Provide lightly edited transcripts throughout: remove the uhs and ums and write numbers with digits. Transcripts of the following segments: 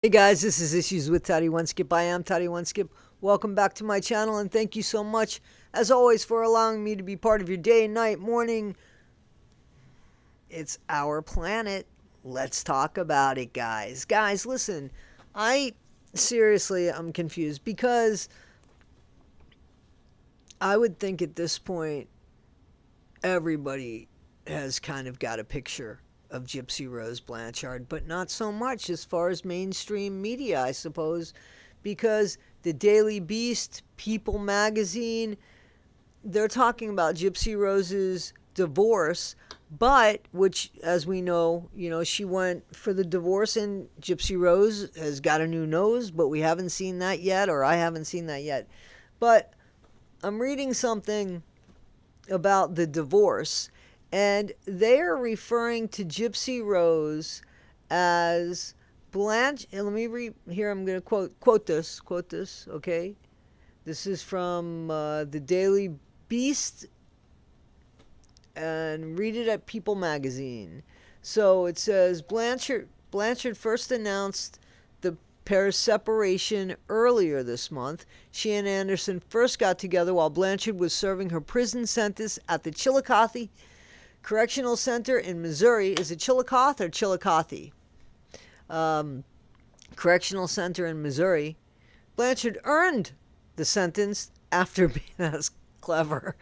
Hey guys, this is Issues with Toddy One Skip. I am Toddy One Skip. Welcome back to my channel and thank you so much, as always, for allowing me to be part of your day, night, morning. It's our planet. Let's talk about it, guys. Guys, listen, I'm confused because I would think at this point everybody has kind of got a picture of Gypsy Rose Blanchard, but not so much as far as mainstream media, I suppose, because the Daily Beast, People magazine, they're talking about Gypsy Rose's divorce, but which, as we know, she went for the divorce, and Gypsy Rose has got a new nose, but we haven't seen that yet, or I haven't seen that yet. But I'm reading something about the divorce, and they are referring to Gypsy Rose as Blanche. And let me read here. I'm going to quote this. Okay, this is from the Daily Beast, and read it at People magazine. So it says Blanchard first announced the pair's separation earlier this month. She and Anderson first got together while Blanchard was serving her prison sentence at the Chillicothe Correctional Center in Missouri. Is it Chillicothe or Chillicothe? Correctional Center in Missouri. Blanchard earned the sentence after being, that's clever.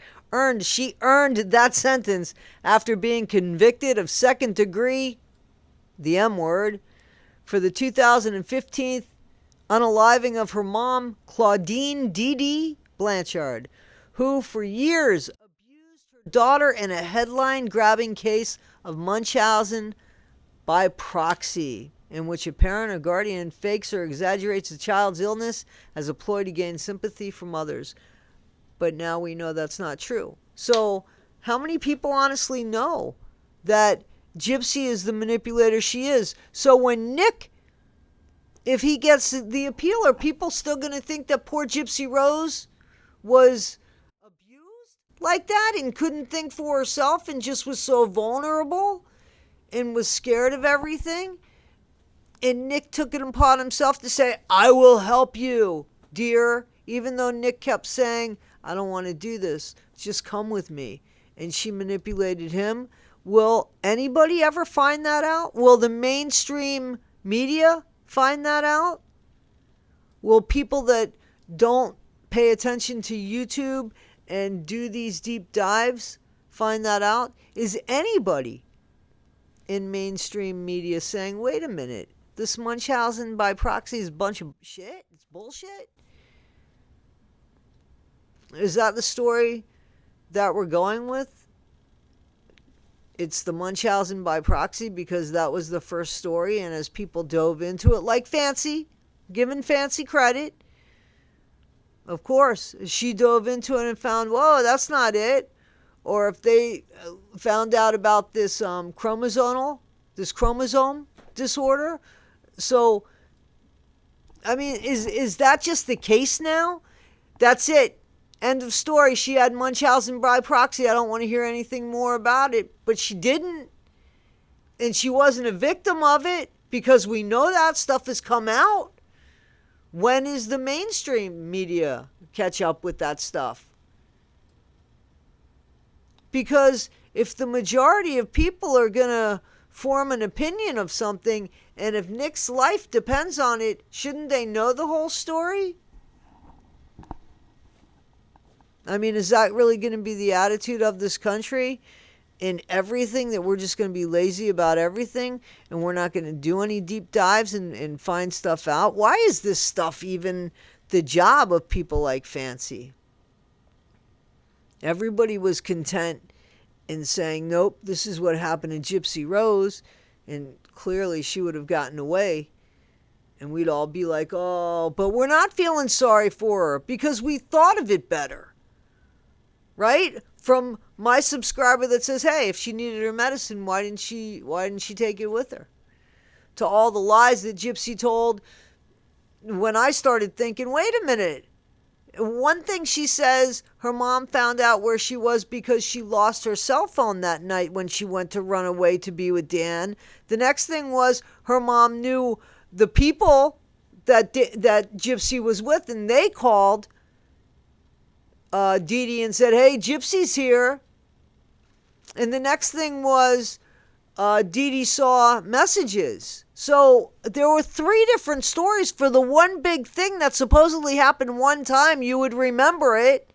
She earned that sentence after being convicted of second degree, the M word, for the 2015 unaliving of her mom, Claudine Dee Dee Blanchard, who for years abused her daughter in a headline-grabbing case of Munchausen by proxy, in which a parent or guardian fakes or exaggerates a child's illness as a ploy to gain sympathy from others. But now we know that's not true. So how many people honestly know that Gypsy is the manipulator she is? So when Nick, if he gets the appeal, are people still going to think that poor Gypsy Rose was abused like that and couldn't think for herself and just was so vulnerable and was scared of everything? And Nick took it upon himself to say, I will help you, dear, even though Nick kept saying, I don't want to do this. Just come with me. And she manipulated him. Will anybody ever find that out? Will the mainstream media find that out? Will people that don't pay attention to YouTube and do these deep dives find that out? Is anybody in mainstream media saying, wait a minute, this Munchausen by proxy is a bunch of shit? It's bullshit? Is that the story that we're going with? It's the Munchausen by proxy because that was the first story, and as people dove into it, like Fancy, giving Fancy credit, of course, she dove into it and found, whoa, that's not it. Or if they found out about this chromosome disorder. So, I mean, is that just the case now? That's it. End of story. She had Munchausen by proxy. I don't want to hear anything more about it. But she didn't. And she wasn't a victim of it because we know that stuff has come out. When is the mainstream media catch up with that stuff? Because if the majority of people are going to form an opinion of something, and if Nick's life depends on it, shouldn't they know the whole story? I mean, is that really going to be the attitude of this country in everything, that we're just going to be lazy about everything and we're not going to do any deep dives and find stuff out? Why is this stuff even the job of people like Fancy? Everybody was content in saying, nope, this is what happened to Gypsy Rose, and clearly she would have gotten away. And we'd all be like, oh, but we're not feeling sorry for her because we thought of it better. Right? From my subscriber that says, hey, if she needed her medicine, why didn't she take it with her? To all the lies that Gypsy told, when I started thinking, wait a minute. One thing she says, her mom found out where she was because she lost her cell phone that night when she went to run away to be with Dan. The next thing was her mom knew the people that Gypsy was with, and they called Dee Dee and said, "Hey, Gypsy's here." And the next thing was Dee Dee saw messages. So there were 3 different stories for the one big thing that supposedly happened one time. You would remember it.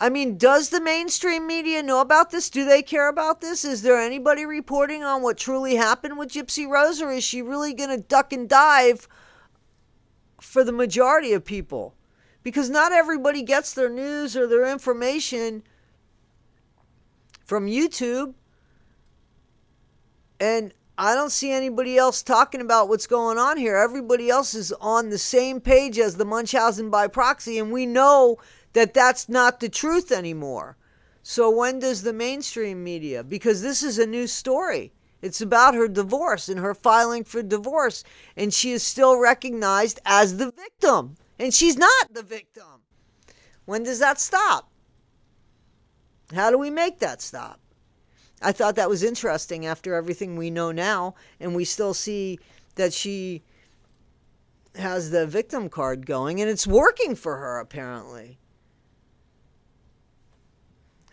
I mean, does the mainstream media know about this? Do they care about this? Is there anybody reporting on what truly happened with Gypsy Rose, or is she really going to duck and dive for the majority of people? Because not everybody gets their news or their information from YouTube. And I don't see anybody else talking about what's going on here. Everybody else is on the same page as the Munchausen by proxy, and we know that that's not the truth anymore. So when does the mainstream media? Because this is a new story. It's about her divorce and her filing for divorce, and she is still recognized as the victim. And she's not the victim. When does that stop? How do we make that stop? I thought that was interesting after everything we know now, and we still see that she has the victim card going, and it's working for her apparently.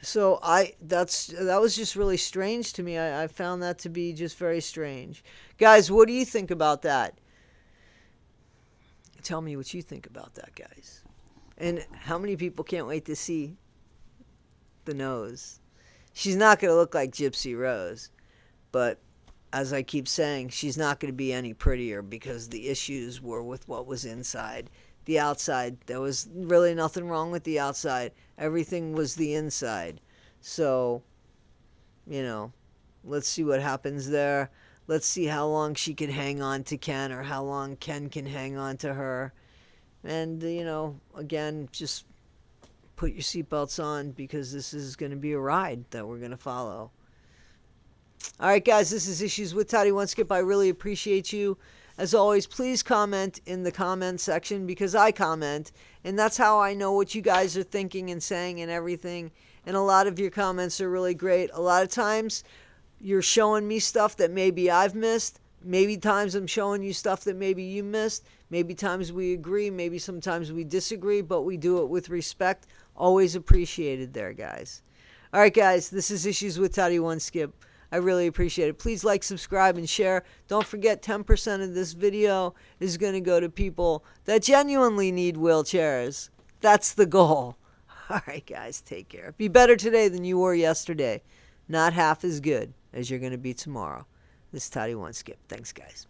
So that was just really strange to me. I found that to be just very strange. Guys, what do you think about that? Tell me what you think about that, guys. And how many people can't wait to see the nose? She's not going to look like Gypsy Rose, but as I keep saying, she's not going to be any prettier because the issues were with what was inside. The outside, there was really nothing wrong with the outside. Everything was the inside. So, let's see what happens there. Let's see how long she can hang on to Ken, or how long Ken can hang on to her. And, again, just put your seatbelts on, because this is going to be a ride that we're going to follow. All right, guys, this is Issues with Toddy One Skip. I really appreciate you. As always, please comment in the comment section, because I comment, and that's how I know what you guys are thinking and saying and everything. And a lot of your comments are really great. A lot of times you're showing me stuff that maybe I've missed. Maybe times I'm showing you stuff that maybe you missed. Maybe times we agree. Maybe sometimes we disagree, but we do it with respect. Always appreciated there, guys. All right, guys, this is Issues with Toddy One Skip. I really appreciate it. Please like, subscribe, and share. Don't forget, 10% of this video is going to go to people that genuinely need wheelchairs. That's the goal. All right, guys, take care. Be better today than you were yesterday. Not half as good as you're going to be tomorrow. This is Toddy One Skip. Thanks, guys.